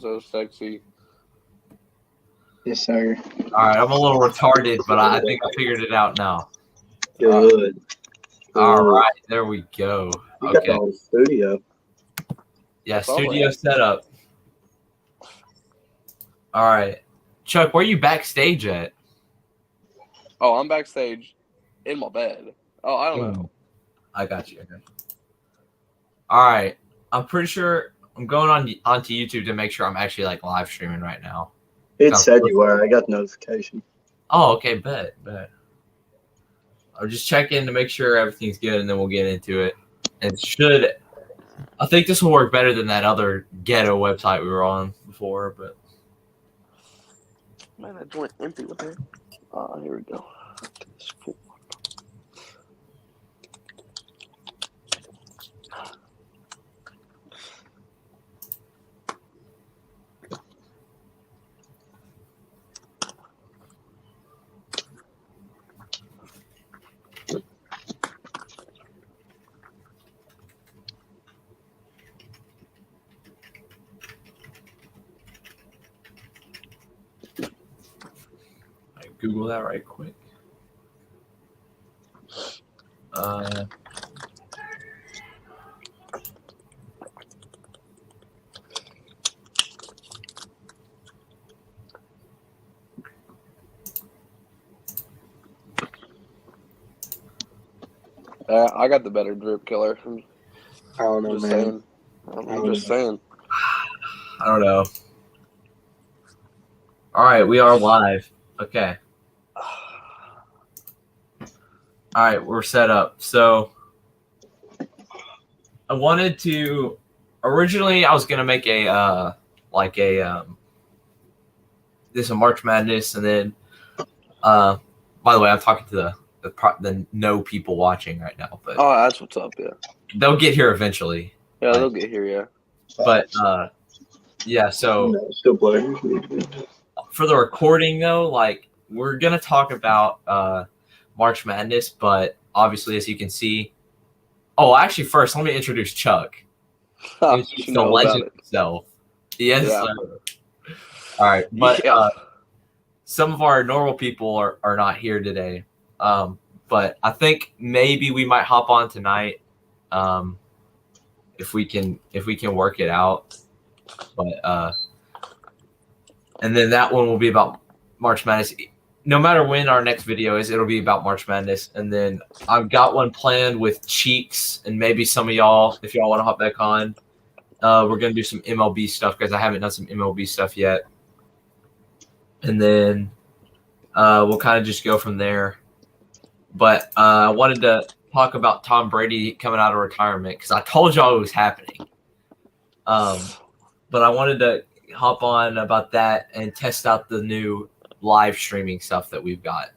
so sexy. Yes, sir. All right, I'm a little retarded, but I think I figured it out now. Good. All right, there we go. You got the Okay. whole studio. Yeah, That's all studio right. setup. All right. Chuck, where are you backstage at? Oh, I'm backstage in my bed. Oh, I don't know. I got you. All right. I'm pretty sure I'm going onto YouTube to make sure I'm actually like live streaming right now. It said you were. I got notification. Oh, okay. Bet. I'll just check in to make sure everything's good, and then we'll get into it. And I think this will work better than that other ghetto website we were on before, but. Man, that joint empty. What the heck? Here we go. Google that right quick. I got the better drip killer. I don't know, Just man. saying. I'm just saying. I don't know. All right, we are live. Okay. All right, we're set up. So I wanted to originally I was gonna make a this a March Madness, and then by the way, I'm talking to the no people watching right now, but Oh, that's what's up. Yeah. they'll get here eventually. Yeah, they'll get here. Yeah. But yeah, so Still blurry. for the recording though, like we're gonna talk about March Madness, but obviously as you can see, actually first let me introduce Chuck. He's the legend himself. Yes. Yeah. All right, but Yeah. some of our normal people are not here today. But I think maybe we might hop on tonight if we can work it out. But and then that one will be about March Madness. No matter when our next video is, it'll be about March Madness. And then I've got one planned with Cheeks and maybe some of y'all, if y'all want to hop back on. We're going to do some MLB stuff because I haven't done some MLB stuff yet. And then we'll kind of just go from there. But I wanted to talk about Tom Brady coming out of retirement because I told y'all it was happening. But I wanted to hop on about that and test out the new live streaming stuff that we've got,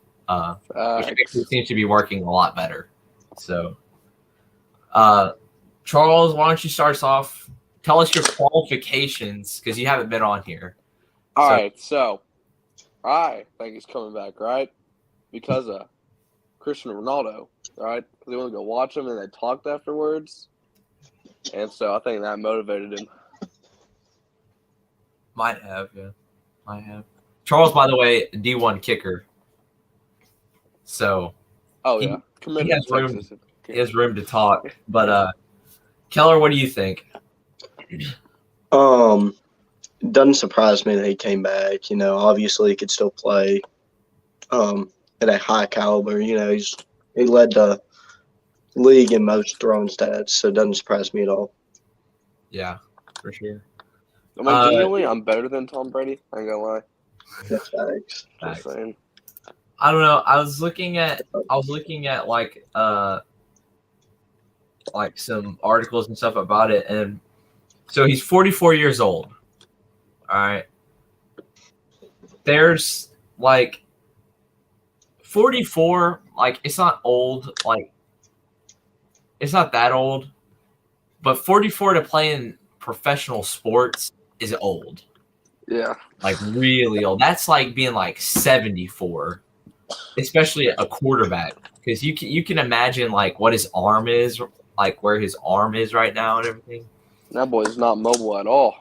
which actually seems to be working a lot better. So, Charles, why don't you start us off? Tell us your qualifications because you haven't been on here. All right, so I think he's coming back, right? Because of Cristiano Ronaldo, right? Because they want to go watch him and they talked afterwards. And so I think that motivated him. Might have. Charles, by the way, D1 kicker. So. Oh, yeah. He has room to talk. But, Keller, what do you think? Doesn't surprise me that he came back. You know, obviously he could still play at a high caliber. You know, he led the league in most throwing stats, so it doesn't surprise me at all. Yeah, for sure. I mean, genuinely, I'm better than Tom Brady. I ain't gonna lie. That's facts. Just saying. I don't know. I was looking at like some articles and stuff about it, and so he's 44 years old. All right. There's like 44, like it's not old, like it's not that old, but 44 to play in professional sports is old. Yeah. Like really old. That's like being like 74, especially a quarterback, because you can imagine like what his arm is, like where his arm is right now and everything. That boy's not mobile at all.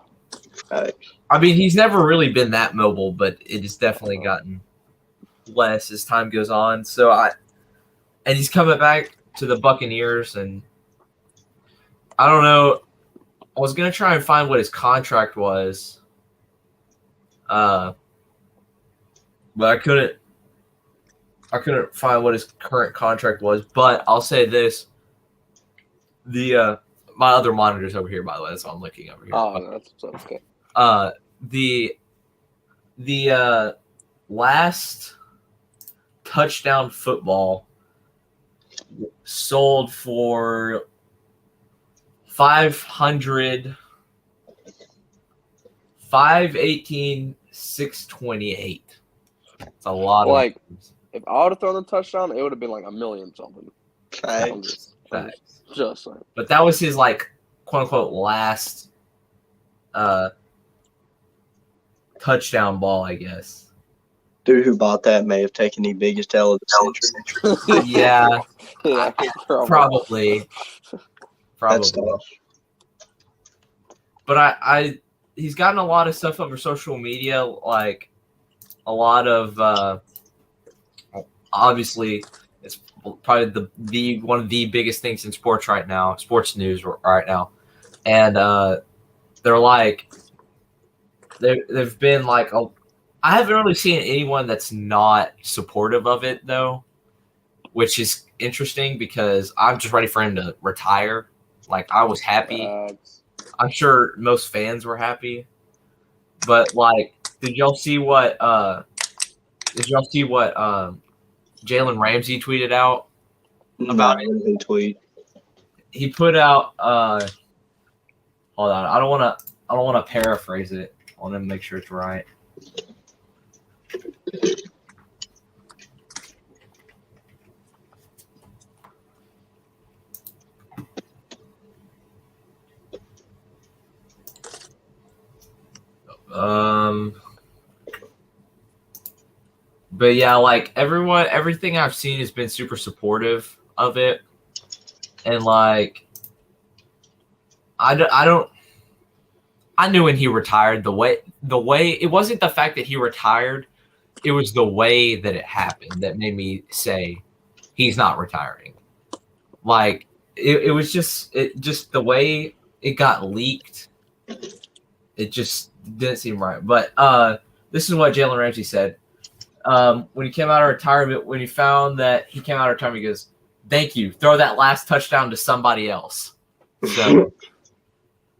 I mean, he's never really been that mobile, but it has definitely gotten less as time goes on. And he's coming back to the Buccaneers, and I don't know. I was gonna try and find what his contract was, but I couldn't. I couldn't find what his current contract was. But I'll say this: my other monitor's over here, by the way. That's why I'm looking over here. Oh, that's okay. The last touchdown football sold for 518,628. It's a lot Like, of if I would have thrown the touchdown, it would have been like 1,000,000 something. Facts. Just saying. but that was his like quote unquote last touchdown ball, I guess. Dude who bought that may have taken the biggest L of the century. Yeah, Yeah, probably. That's tough. But he's gotten a lot of stuff over social media, like a lot of obviously it's probably the one of the biggest things in sports right now, sports news right now, and they're like they've been like I haven't really seen anyone that's not supportive of it though, which is interesting because I'm just ready for him to retire. Like I was happy. I'm sure most fans were happy, but like, did y'all see what Jalen Ramsey tweeted out about it? Tweet. He put out. Hold on, I don't want to paraphrase it. I want to make sure it's right. But yeah, like everything I've seen has been super supportive of it, and like, I knew when he retired the way it wasn't the fact that he retired, it was the way that it happened that made me say he's not retiring. Like it was just the way it got leaked. It just didn't seem right. But this is what Jalen Ramsey said. When he came out of retirement, when he found that he came out of retirement, he goes, "Thank you. Throw that last touchdown to somebody else." So,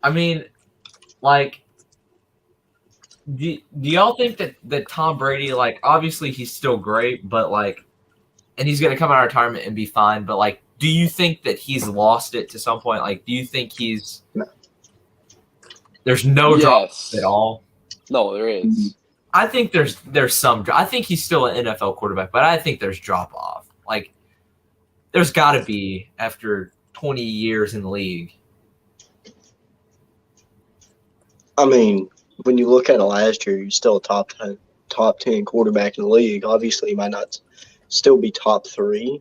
I mean, like, do y'all think that Tom Brady, like, obviously he's still great, but like, and he's gonna come out of retirement and be fine, but like, do you think that he's lost it to some point? Like, do you think there's no drop at all? No, there is. I think there's some. I think he's still an NFL quarterback, but I think there's drop off. Like, there's got to be after 20 years in the league. I mean, when you look at it last year, he's still a top 10 quarterback in the league. Obviously, he might not still be top 3,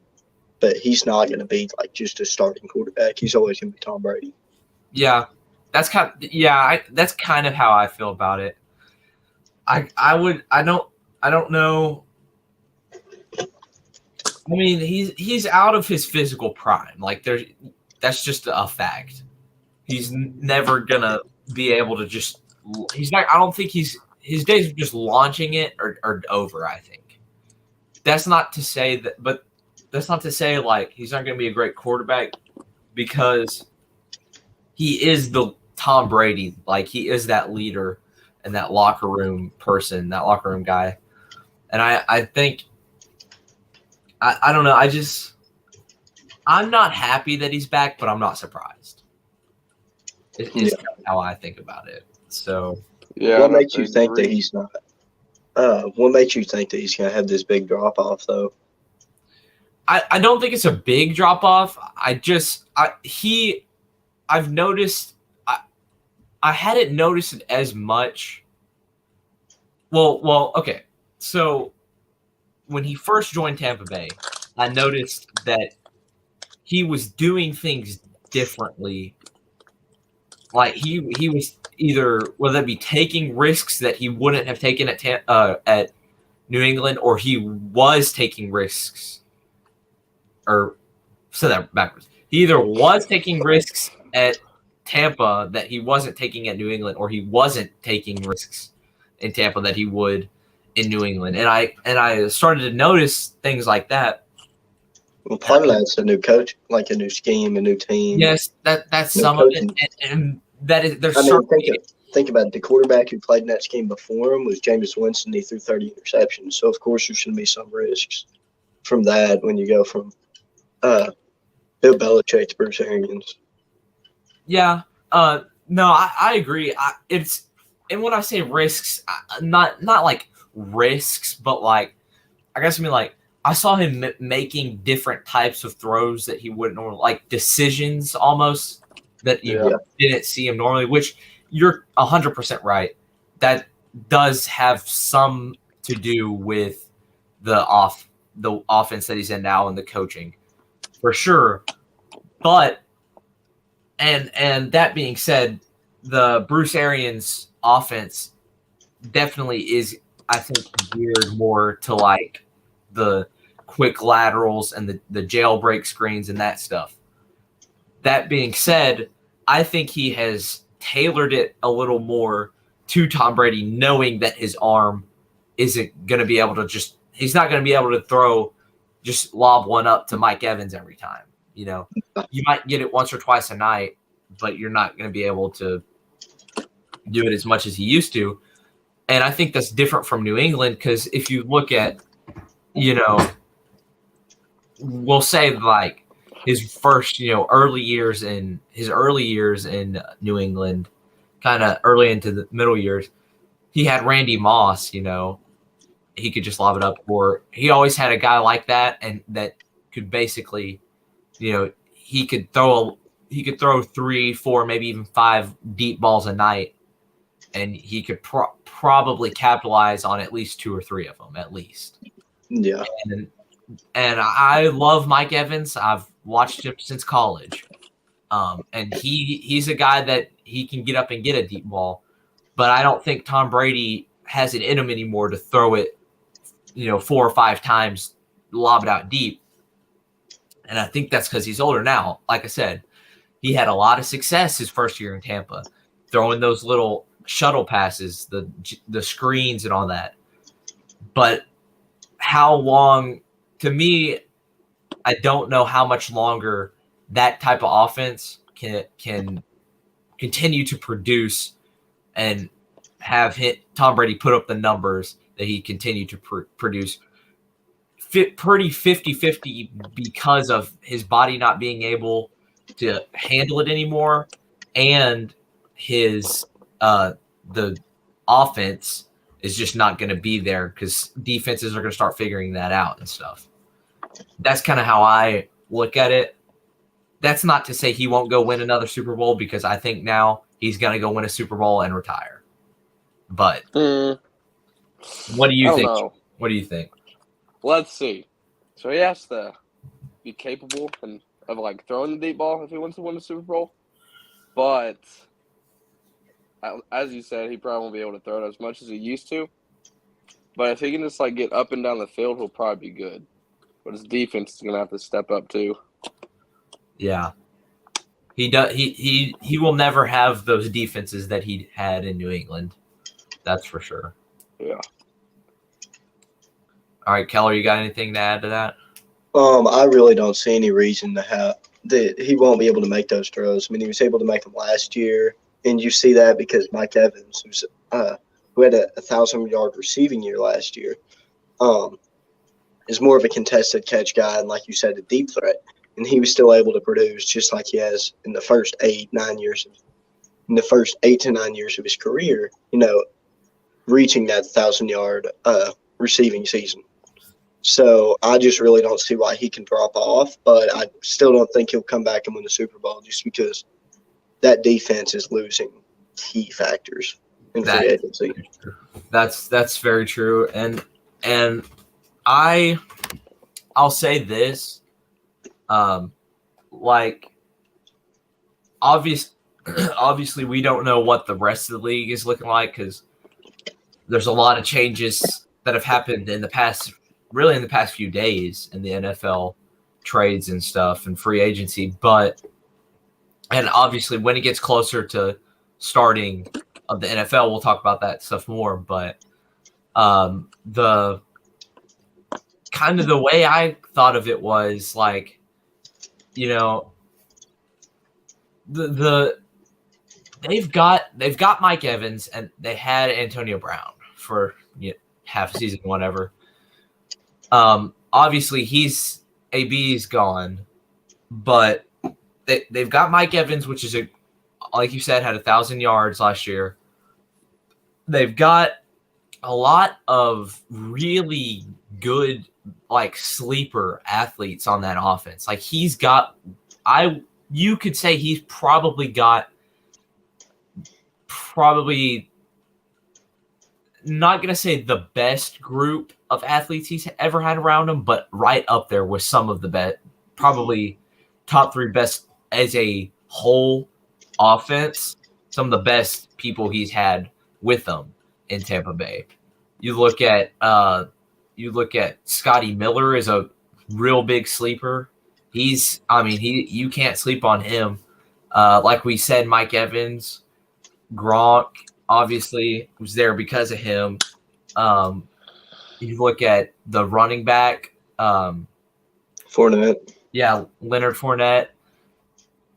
but he's not going to be like just a starting quarterback. He's always going to be Tom Brady. Yeah, that's kind of how I feel about it. I don't know. I mean, he's out of his physical prime. Like that's just a fact. He's never gonna be able to just. He's not. I don't think his days of just launching it are over. I think that's not to say that, but that's not to say like he's not gonna be a great quarterback because he is the Tom Brady. Like he is that leader. And that locker room person, that locker room guy. And I think, I don't know. I'm not happy that he's back, but I'm not surprised. It's kind of how I think about it. So, yeah. What makes you think that he's not? What makes you think that he's going to have this big drop off, though? I don't think it's a big drop off. I've noticed. I hadn't noticed it as much. Well, okay. So when he first joined Tampa Bay, I noticed that he was doing things differently. Like he either whether it be taking risks that he wouldn't have taken at New England, or he was taking risks, or say that backwards. He either was taking risks at Tampa that he wasn't taking at New England, or he wasn't taking risks in Tampa that he would in New England. And I started to notice things like that. Well, part of that's a new coach, like a new scheme, a new team. Yes, that's new some coaching. of it, and that is there's I mean, certainly think about it. The quarterback who played in that scheme before him was Jameis Winston. He threw 30 interceptions. So, of course, there should be some risks from that when you go from Bill Belichick to Bruce Arians. Yeah. No, I agree. And when I say risks, not like risks, but like I guess I mean like I saw him making different types of throws that he wouldn't normally, like decisions almost that you didn't see him normally. Which you're 100% right. That does have some to do with the offense that he's in now and the coaching, for sure. But and that being said, the Bruce Arians offense definitely is, I think, geared more to like the quick laterals and the jailbreak screens and that stuff. That being said, I think he has tailored it a little more to Tom Brady, knowing that his arm isn't going to be able to he's not going to be able to just lob one up to Mike Evans every time. You know, you might get it once or twice a night, but you're not going to be able to do it as much as he used to. And I think that's different from New England, because if you look at, you know, we'll say like his first, early years in New England, kind of early into the middle years, he had Randy Moss, he could just lob it up, or he always had a guy like that, and that could basically, he could throw 3, 4, maybe even 5 deep balls a night, and he could probably capitalize on at least 2 or 3 of them, at least. Yeah. And I love Mike Evans. I've watched him since college. And he's a guy that he can get up and get a deep ball. But I don't think Tom Brady has it in him anymore to throw it, 4 or 5 times, lob it out deep. And I think that's because he's older now. Like I said, he had a lot of success his first year in Tampa, throwing those little shuttle passes, the screens and all that. But how long, to me, I don't know how much longer that type of offense can continue to produce and have Tom Brady put up the numbers that he continued to produce. Pretty 50-50 because of his body not being able to handle it anymore, and his the offense is just not going to be there because defenses are going to start figuring that out and stuff. That's kind of how I look at it. That's not to say he won't go win another Super Bowl, because I think now he's going to go win a Super Bowl and retire. But what do you think? Know. What do you think? Let's see. So he has to be capable of like throwing the deep ball if he wants to win the Super Bowl. But as you said, he probably won't be able to throw it as much as he used to. But if he can just like get up and down the field, he'll probably be good. But his defense is gonna have to step up too. Yeah. He does. He will never have those defenses that he had in New England. That's for sure. Yeah. All right, Keller, you got anything to add to that? I really don't see any reason to have that he won't be able to make those throws. I mean, he was able to make them last year, and you see that because Mike Evans, who had a 1,000-yard receiving year last year, is more of a contested catch guy, and like you said, a deep threat. And he was still able to produce just like he has in the first 8 to 9 years of his career, reaching that 1,000-yard receiving season. So I just really don't see why he can drop off, but I still don't think he'll come back and win the Super Bowl just because that defense is losing key factors in free agency. That's very true. And I'll say this, obviously we don't know what the rest of the league is looking like because there's a lot of changes that have happened in the past few days in the NFL trades and stuff and free agency. And obviously when it gets closer to starting of the NFL, we'll talk about that stuff more. But the kind of the way I thought of it was like, you know, they've got Mike Evans and they had Antonio Brown for half a season, whatever. Obviously AB's gone, but they've got Mike Evans, which is like you said, had 1,000 yards last year. They've got a lot of really good, like, sleeper athletes on that offense. Like you could say he's probably not going to say the best group of athletes he's ever had around him, but right up there with some of the best, probably top 3 best as a whole offense, some of the best people he's had with them in Tampa Bay. You look at Scotty Miller is a real big sleeper. You can't sleep on him. Like we said, Mike Evans, Gronk obviously was there because of him. You look at the running back, Fournette. Yeah, Leonard Fournette.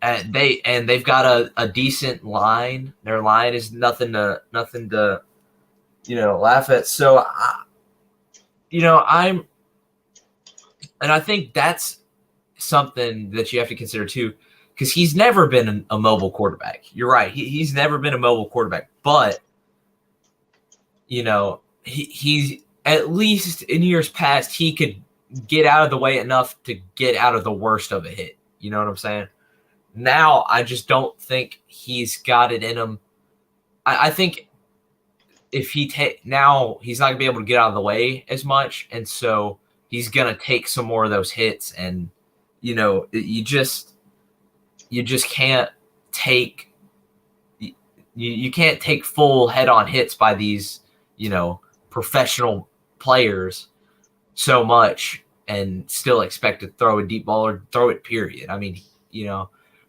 And they've got a decent line. Their line is nothing to laugh at. So I think that's something that you have to consider too, because he's never been a mobile quarterback. You're right. He's never been a mobile quarterback, but he's at least in years past, he could get out of the way enough to get out of the worst of a hit. You know what I'm saying? Now, I just don't think he's got it in him. I think if now he's not gonna be able to get out of the way as much, and so he's gonna take some more of those hits, and you just can't take you can't take full head-on hits by these professional players so much and still expect to throw a deep ball or throw it, period.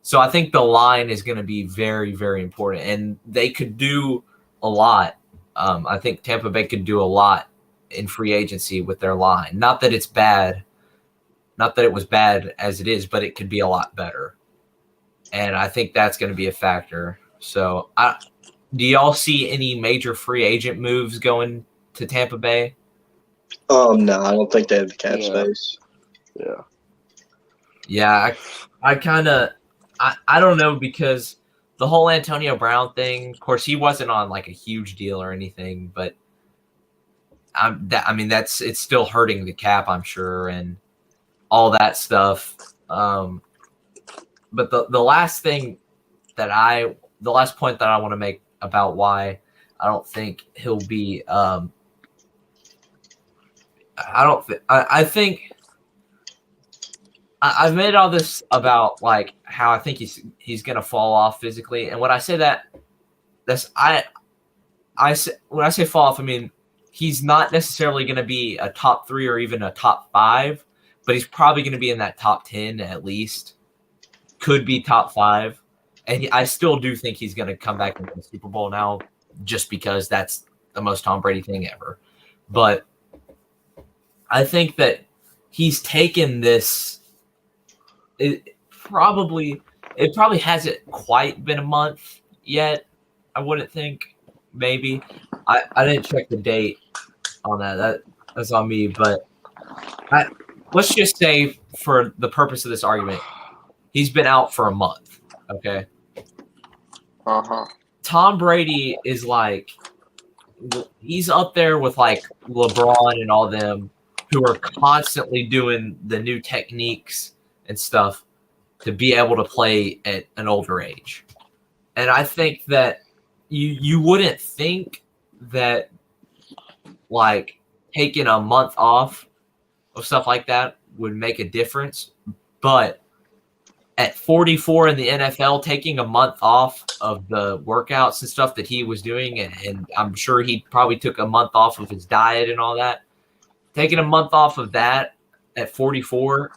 So I think the line is going to be very, very important, and they could do a lot. I think Tampa Bay could do a lot in free agency with their line. Not that it's bad, not that it was bad as it is, but it could be a lot better. And I think that's going to be a factor. So do y'all see any major free agent moves going to Tampa Bay? No, I don't think they have the cap space. Yeah. Yeah, I kind of I don't know, because the whole Antonio Brown thing, of course, he wasn't on like a huge deal or anything, but it's still hurting the cap, I'm sure, and all that stuff. But the last point that I want to make about why I don't think he'll be I've made all this about like how I think he's gonna fall off physically, and when I say that, when I say fall off, I mean he's not necessarily gonna be a top 3 or even a top 5, but he's probably gonna be in that top 10 at least. Could be top 5, and I still do think he's gonna come back and win the Super Bowl now, just because that's the most Tom Brady thing ever. But I think that he's taken this. It probably hasn't quite been a month yet. I wouldn't think. Maybe I didn't check the date on that. That's on me. But let's just say, for the purpose of this argument, he's been out for a month. Okay. Tom Brady is like, he's up there with like LeBron and all them, who are constantly doing the new techniques and stuff to be able to play at an older age. And I think that you wouldn't think that like taking a month off of stuff like that would make a difference, but at 44 in the NFL, taking a month off of the workouts and stuff that he was doing, and I'm sure he probably took a month off of his diet and all that. Taking a month off of that at 44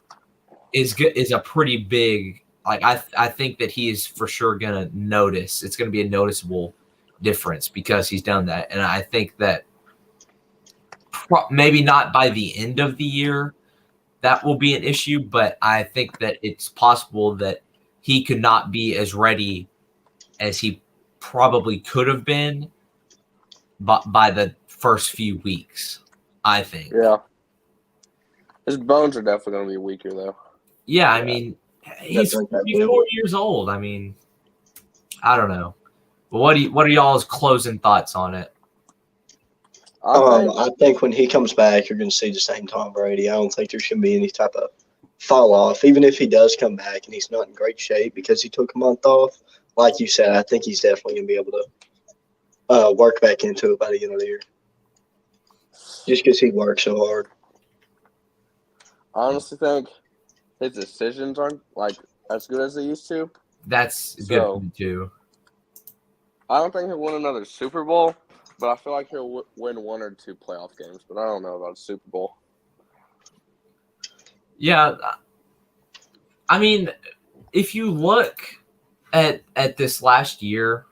is a pretty big. Like I think that he is for sure gonna notice. It's gonna be a noticeable difference because he's done that, and I think that maybe not by the end of the year that will be an issue, but I think that it's possible that he could not be as ready as he probably could have been by the first few weeks, I think. Yeah. His bones are definitely going to be weaker, though. Yeah, I mean, he's 44 years old. I mean, I don't know. But what are y'all's closing thoughts on it? I think when he comes back, you're going to see the same Tom Brady. I don't think there's going to be any type of fall off, even if he does come back and he's not in great shape because he took a month off. Like you said, I think he's definitely going to be able to work back into it by the end of the year, just because he works so hard. I honestly think his decisions aren't like as good as they used to. That's good too. I don't think he'll win another Super Bowl. But I feel like he'll win 1 or 2 playoff games. But I don't know about a Super Bowl. Yeah. I mean, if you look at this last year,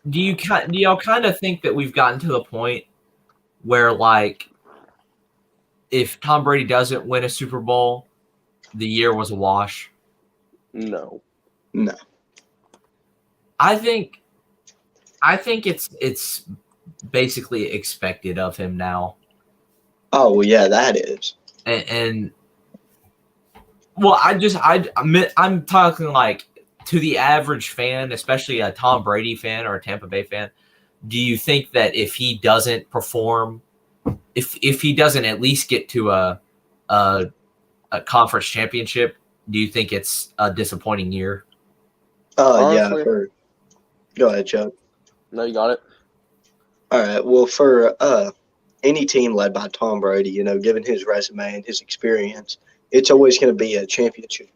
do y'all kind of think that we've gotten to the point where, like, if Tom Brady doesn't win a Super Bowl, the year was a wash? No. I think it's basically expected of him now. Oh, well, yeah, that is. And well, I'm talking like to the average fan, especially a Tom Brady fan or a Tampa Bay fan. Do you think that if he doesn't perform, if he doesn't at least get to a conference championship, do you think it's a disappointing year? Yeah. Go ahead, Chuck. No, you got it. All right. Well, for any team led by Tom Brady, given his resume and his experience, it's always going to be a championship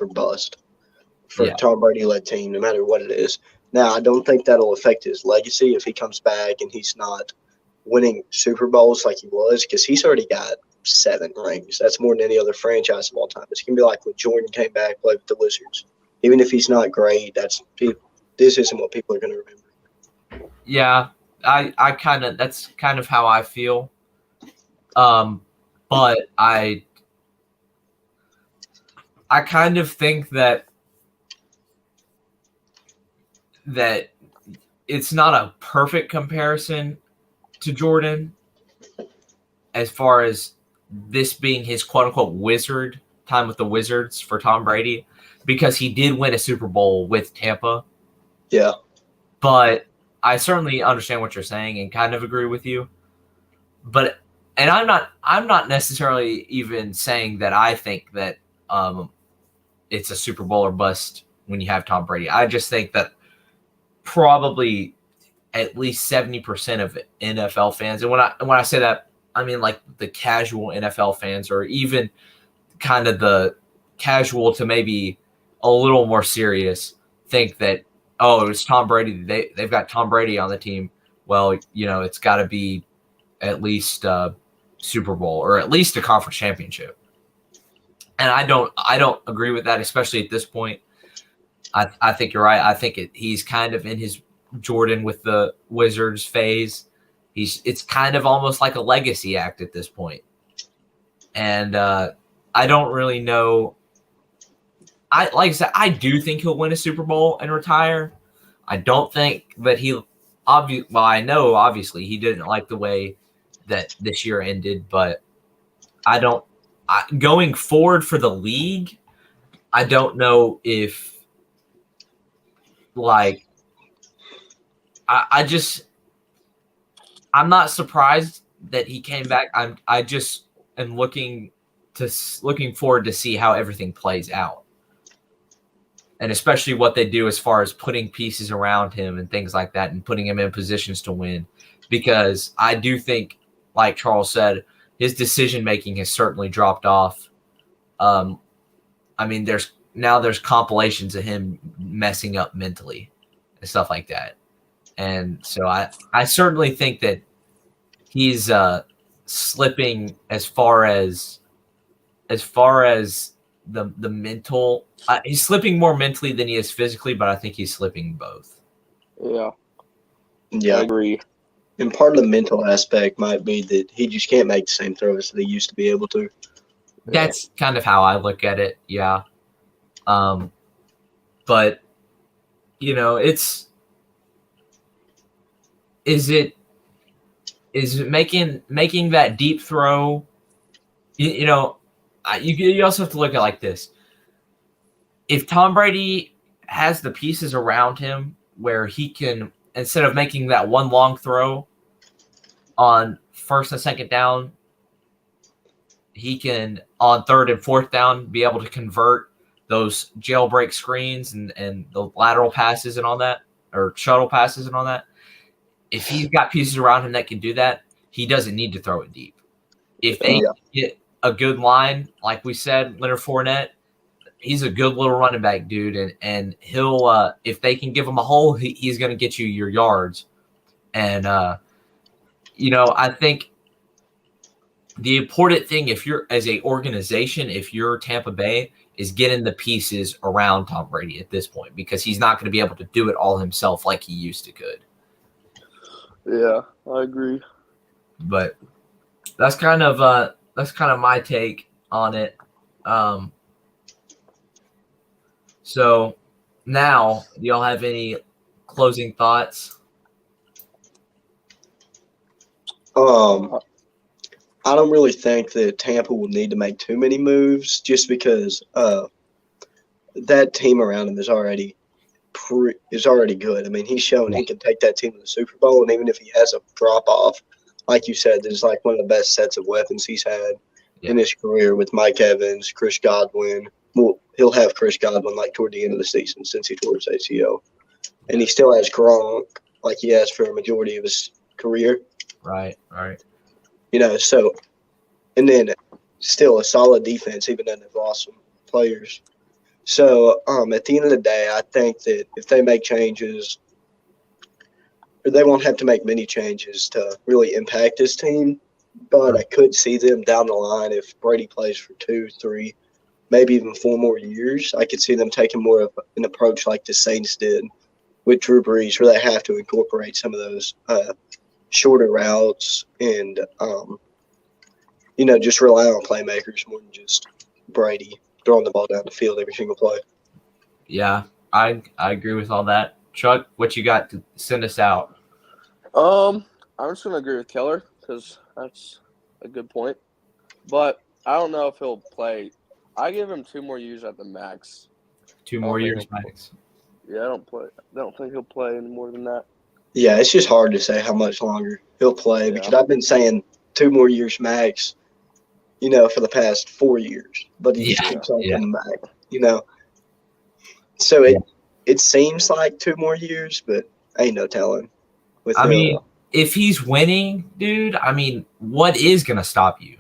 or bust for a Tom Brady-led team, no matter what it is. Now, I don't think that'll affect his legacy if he comes back and he's not winning Super Bowls like he was, because he's already got 7 rings. That's more than any other franchise of all time. It's going to be like when Jordan came back, played with the Wizards. Even if he's not great, this isn't what people are going to remember. Yeah, that's kind of how I feel. But I kind of think that it's not a perfect comparison to Jordan as far as this being his quote unquote wizard time with the Wizards for Tom Brady, because he did win a Super Bowl with Tampa. Yeah. But I certainly understand what you're saying and kind of agree with you. But I'm not necessarily even saying that I think that it's a Super Bowl or bust when you have Tom Brady. I just think that probably at least 70% of NFL fans, and when I say that, I mean like the casual NFL fans, or even kind of the casual to maybe a little more serious, think that, oh, it's Tom Brady. They've got Tom Brady on the team. Well, it's got to be at least Super Bowl or at least a conference championship. And I don't agree with that, especially at this point. I think you're right. I think he's kind of in his Jordan with the Wizards phase. It's kind of almost like a legacy act at this point. And I don't really know. Like I said, I do think he'll win a Super Bowl and retire. I don't think that I know obviously he didn't like the way that this year ended, but going forward for the league, I don't know if I'm not surprised that he came back. I just am looking forward to see how everything plays out. And especially what they do as far as putting pieces around him and things like that and putting him in positions to win. Because I do think, like Charles said, his decision-making has certainly dropped off I mean, there's compilations of him messing up mentally and stuff like that. And so I certainly think that he's slipping as far as the mental. He's slipping more mentally than he is physically, but I think he's slipping both. Yeah, I Yeah. agree. And part of the mental aspect might be that he just can't make the same throws that he used to be able to. That's kind of how I look at it. Yeah. But is it making that deep throw? You also have to look at it like this. If Tom Brady has the pieces around him where he can, instead of making that one long throw on first and second down, he can, on third and fourth down, be able to convert those jailbreak screens and the lateral passes and all that, or shuttle passes and all that. If he's got pieces around him that can do that, he doesn't need to throw it deep. If they get a good line, like we said, Leonard Fournette, he's a good little running back, dude, and he'll if they can give him a hole, he's going to get you your yards. And I think the important thing, if you're as a organization, if you're Tampa Bay, is getting the pieces around Tom Brady at this point, because he's not going to be able to do it all himself like he used to could. Yeah, I agree. But that's kind of my take on it. So now, do y'all have any closing thoughts? I don't really think that Tampa will need to make too many moves, just because that team around him is already good. I mean, he's shown he can take that team to the Super Bowl, and even if he has a drop off, like you said, there's like one of the best sets of weapons he's had in his career with Mike Evans, Chris Godwin. Well, he'll have Chris Godwin like toward the end of the season since he tore his ACL, and he still has Gronk like he has for a majority of his career. Right. So, and then still a solid defense, even though they've lost some players. So, at the end of the day, I think that if they make changes, or they won't have to make many changes to really impact this team, but I could see them down the line if Brady plays for 2, 3, maybe even 4 more years. I could see them taking more of an approach like the Saints did with Drew Brees, where they have to incorporate some of those shorter routes and, just rely on playmakers more than just Brady throwing the ball down the field every single play. Yeah, I agree with all that. Chuck, what you got to send us out? I'm just gonna agree with Keller because that's a good point. But I don't know if he'll play. I give him 2 more years at the max. 2 more years max. Yeah, I don't think he'll play any more than that. Yeah, it's just hard to say how much longer he'll play because I've been saying 2 more years max, for the past 4 years. But he just keeps on coming back, So it seems like 2 more years, but ain't no telling. If he's winning, dude, what is going to stop you?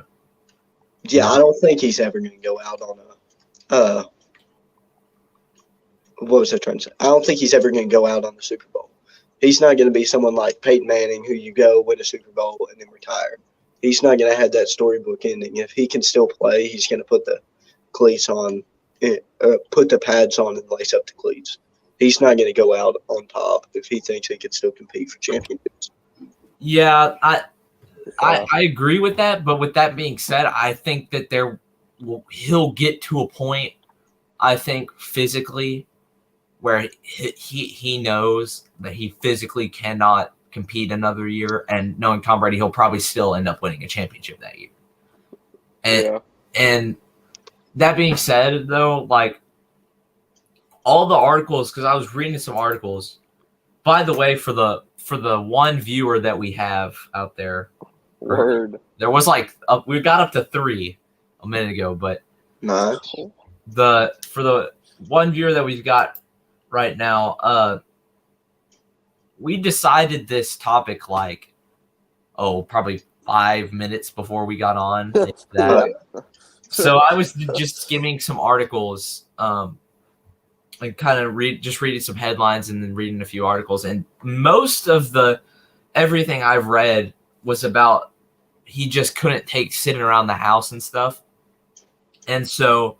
Yeah, I don't think he's ever going to go out on a what was I trying to say? I don't think he's ever going to go out on the Super Bowl. He's not going to be someone like Peyton Manning who you go win a Super Bowl and then retire. He's not going to have that storybook ending. If he can still play, he's going to put the cleats on, put the pads on and lace up the cleats. He's not going to go out on top if he thinks he can still compete for championships. Yeah, I agree with that. But with that being said, I think that he'll get to a point, I think, physically where he knows that he physically cannot compete another year, and knowing Tom Brady, he'll probably still end up winning a championship that year. And that being said, though, like all the articles, because I was reading some articles. By the way, for the one viewer that we have out there, there was we got up to 3 a minute ago, but nice. For the one viewer that we've got right now, we decided this topic probably 5 minutes before we got on. So I was just skimming some articles, and kind of reading some headlines and then reading a few articles, and most of everything I've read was about he just couldn't take sitting around the house and stuff. And so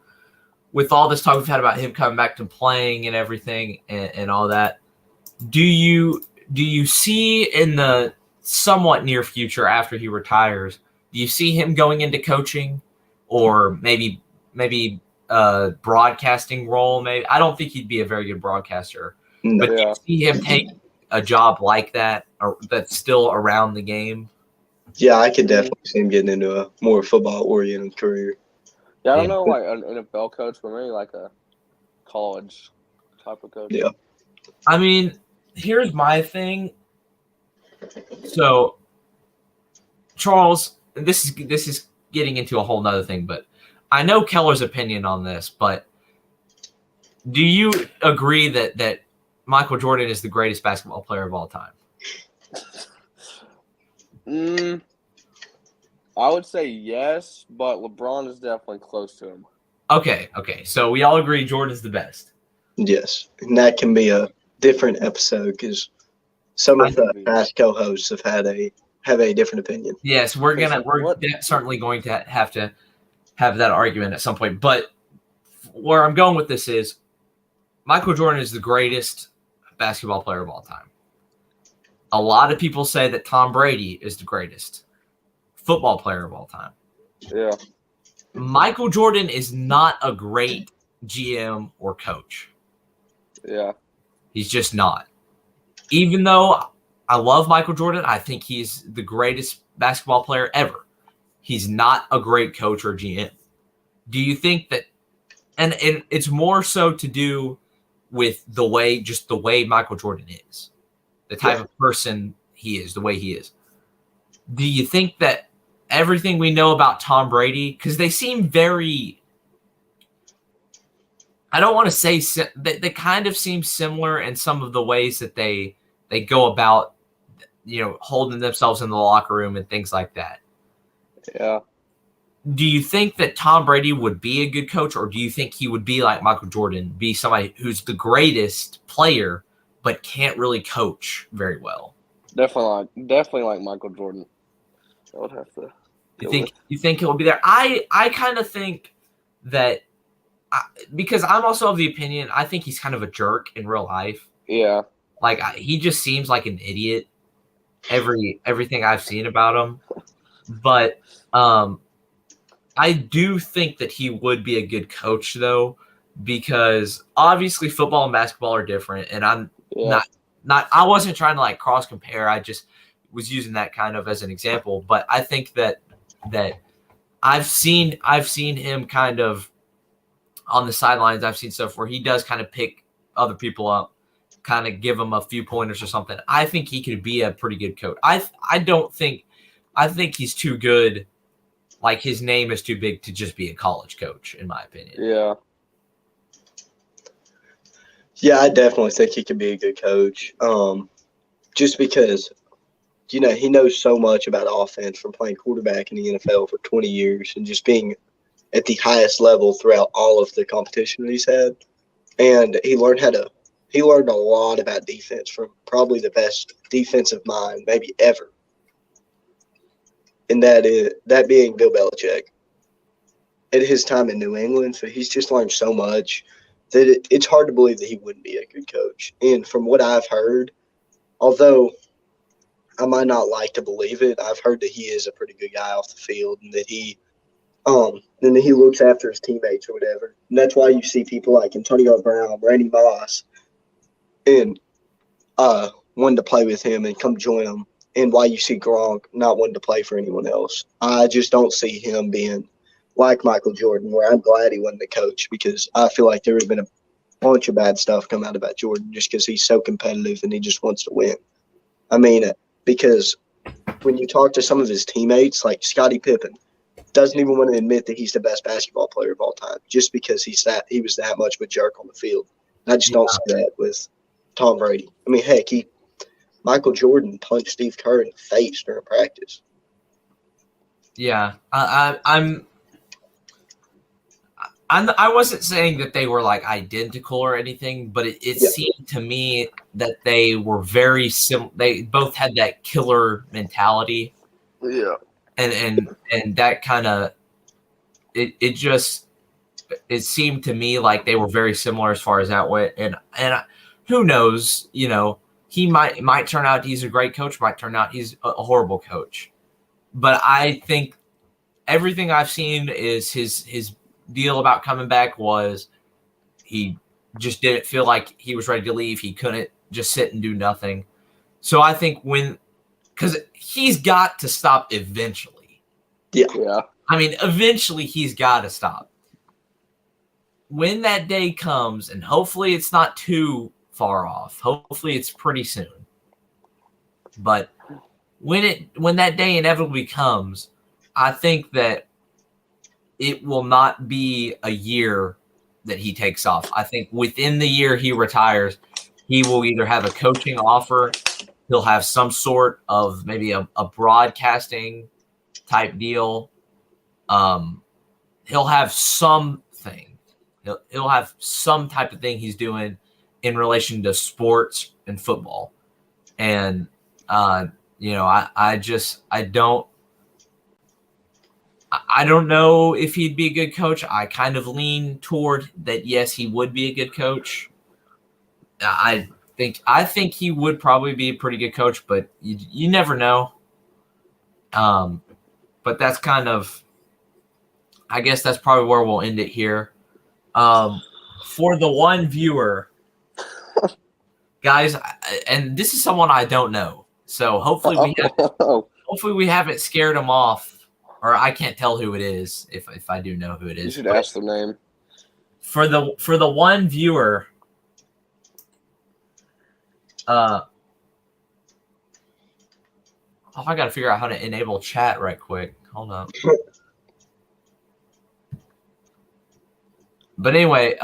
with all this talk we've had about him coming back to playing and everything and all that, do you see in the somewhat near future after he retires, do you see him going into coaching or maybe broadcasting role? Maybe I don't think he'd be a very good broadcaster, No. but do you see him take a job like that or that's still around the game? Yeah, I could definitely see him getting into a more football-oriented career. Yeah, I don't know, like an NFL coach, but maybe like a college type of coach. Yeah. I mean, here's my thing. So, Charles, this is getting into a whole nother thing, but I know Keller's opinion on this, but do you agree that Michael Jordan is the greatest basketball player of all time? I would say yes, but LeBron is definitely close to him. Okay. So we all agree Jordan's the best. Yes, and that can be a different episode because some of the past co-hosts have a different opinion. Yes, we're certainly going to have that argument at some point. But where I'm going with this is Michael Jordan is the greatest basketball player of all time. A lot of people say that Tom Brady is the greatest football player of all time. Yeah. Michael Jordan is not a great GM or coach. Yeah. He's just not. Even though I love Michael Jordan, I think he's the greatest basketball player ever. He's not a great coach or GM. Do you think that, and it's more so to do with the way Michael Jordan is, the type of person he is, the way he is. Do you think that everything we know about Tom Brady, because they seem very, I don't want to say, they kind of seem similar in some of the ways that they go about, holding themselves in the locker room and things like that. Yeah. Do you think that Tom Brady would be a good coach, or do you think he would be like Michael Jordan, be somebody who's the greatest player but can't really coach very well? Definitely like Michael Jordan. I would have to. You think he'll be there? I kind of think that because I'm also of the opinion, I think he's kind of a jerk in real life. Yeah. Like he just seems like an idiot. Everything I've seen about him, but I do think that he would be a good coach though, because obviously football and basketball are different, and I'm not. I wasn't trying to like cross compare. I just was using that kind of as an example. But I think that I've seen him kind of on the sidelines. I've seen stuff where he does kind of pick other people up, kind of give them a few pointers or something. I think he could be a pretty good coach. I think he's too good. Like his name is too big to just be a college coach, in my opinion. Yeah. Yeah, I definitely think he could be a good coach. Just because, he knows so much about offense from playing quarterback in the NFL for 20 years and just being at the highest level throughout all of the competition that he's had. And he learned a lot about defense from probably the best defensive mind maybe ever. And that being Bill Belichick. At his time in New England, so he's just learned so much that it's hard to believe that he wouldn't be a good coach. And from what I've heard, although I might not like to believe it, I've heard that he is a pretty good guy off the field and that he looks after his teammates or whatever. And that's why you see people like Antonio Brown, Randy Moss, and wanting to play with him and come join him. And why you see Gronk not wanting to play for anyone else. I just don't see him being like Michael Jordan, where I'm glad he wasn't the coach because I feel like there would have been a bunch of bad stuff come out about Jordan just because he's so competitive and he just wants to win. I mean, because when you talk to some of his teammates, like Scottie Pippen, doesn't even want to admit that he's the best basketball player of all time just because he was that much of a jerk on the field. And I just don't see that with Tom Brady. I mean, heck, Michael Jordan punched Steve Kerr in the face during practice. Yeah, I'm I wasn't saying that they were like identical or anything, but it Yeah. seemed to me that they were very similar. They both had that killer mentality, Yeah. and that kind of it just it seemed to me like they were very similar as far as that went. And who knows? You know, he might turn out he's a great coach, might turn out he's a horrible coach. But I think everything I've seen is his deal about coming back was he just didn't feel like he was ready to leave. He couldn't just sit and do nothing. So I think because he's got to stop eventually. Yeah. I mean, eventually he's got to stop. When that day comes, and hopefully it's not too far off. Hopefully it's pretty soon. But when that day inevitably comes, I think that it will not be a year that he takes off. I think within the year he retires, he will either have a coaching offer, he'll have some sort of maybe a broadcasting type deal. He'll have something. He'll have some type of thing he's doing in relation to sports and football. And I don't know if he'd be a good coach. I kind of lean toward that. Yes, he would be a good coach. I think he would probably be a pretty good coach, but you never know. But that's kind of, I guess that's probably where we'll end it here. For the one viewer, guys, and this is someone I don't know, so hopefully we haven't scared him off. Or I can't tell who it is if I do know who it is. You should ask their name. For the one viewer, I got to figure out how to enable chat right quick. Hold on. But anyway,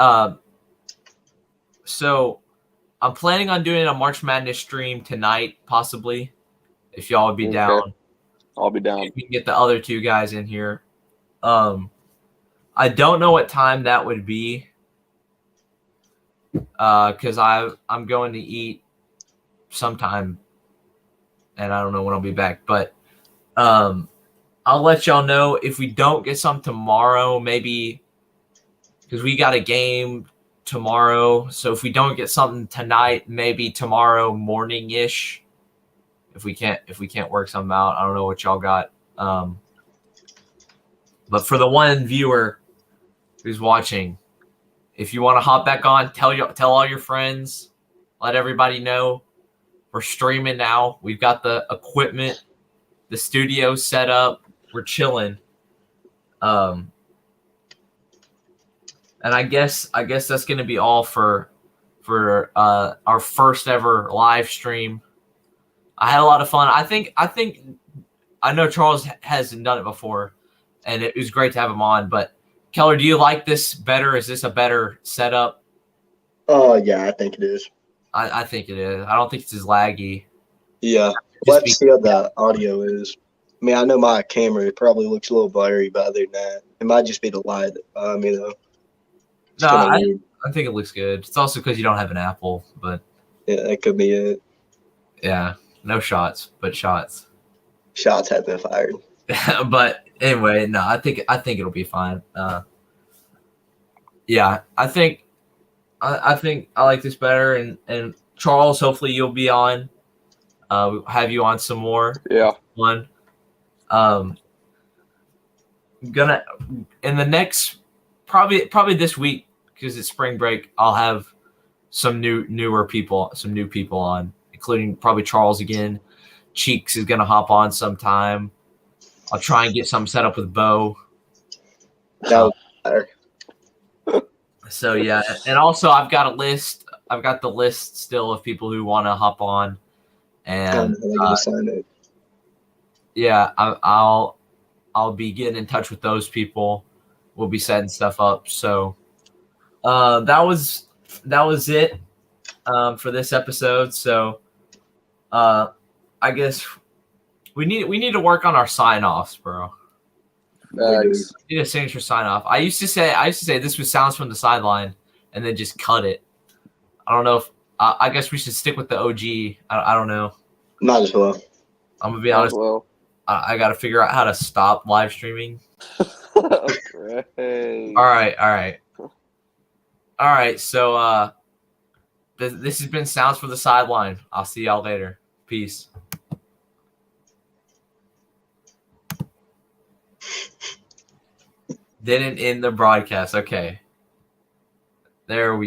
so I'm planning on doing a March Madness stream tonight, possibly, if y'all would be down. I'll be down. We can get the other two guys in here. I don't know what time that would be, because I'm going to eat sometime, and I don't know when I'll be back. But I'll let y'all know if we don't get some tomorrow, maybe because we got a game tomorrow. So if we don't get something tonight, maybe tomorrow morning ish. If we can't work something out, I don't know what y'all got. But for the one viewer who's watching, if you want to hop back on, tell all your friends, let everybody know we're streaming now. We've got the equipment, the studio set up, we're chilling. And I guess that's going to be all for our first ever live stream. I had a lot of fun. I know Charles hasn't done it before, and it was great to have him on. But Keller, do you like this better? Is this a better setup? Oh, yeah, I think it is. I think it is. I don't think it's as laggy. Yeah. Let's see how the audio is. I mean, I know my camera probably looks a little blurry, but other than that, it might just be the light. Though. No, I think it looks good. It's also because you don't have an Apple, but yeah, that could be it. Yeah, no shots, but shots. Shots have been fired. But anyway, no, I think it'll be fine. Yeah, I think I like this better, and Charles, hopefully you'll be on. We'll have you on some more. Yeah. One. Gonna in the next probably this week because it's spring break. I'll have some new people on, including probably Charles again. Cheeks is gonna hop on sometime. I'll try and get something set up with Bo. That was better. So yeah, and also I've got a list. I've got the list still of people who want to hop on, and yeah, I'll be getting in touch with those people. We'll be setting stuff up. So that was it for this episode. So I guess we need to work on our sign offs, bro. Facts. Need a signature sign off. I used to say this was sounds from the sideline, and then just cut it. I don't know if I guess we should stick with the OG. I don't know. Might as well. I'm gonna be Might as honest. well. I got to figure out how to stop live streaming. Great. All right. So this has been Sounds from the Sideline. I'll see y'all later. Peace. Didn't end the broadcast. Okay. There we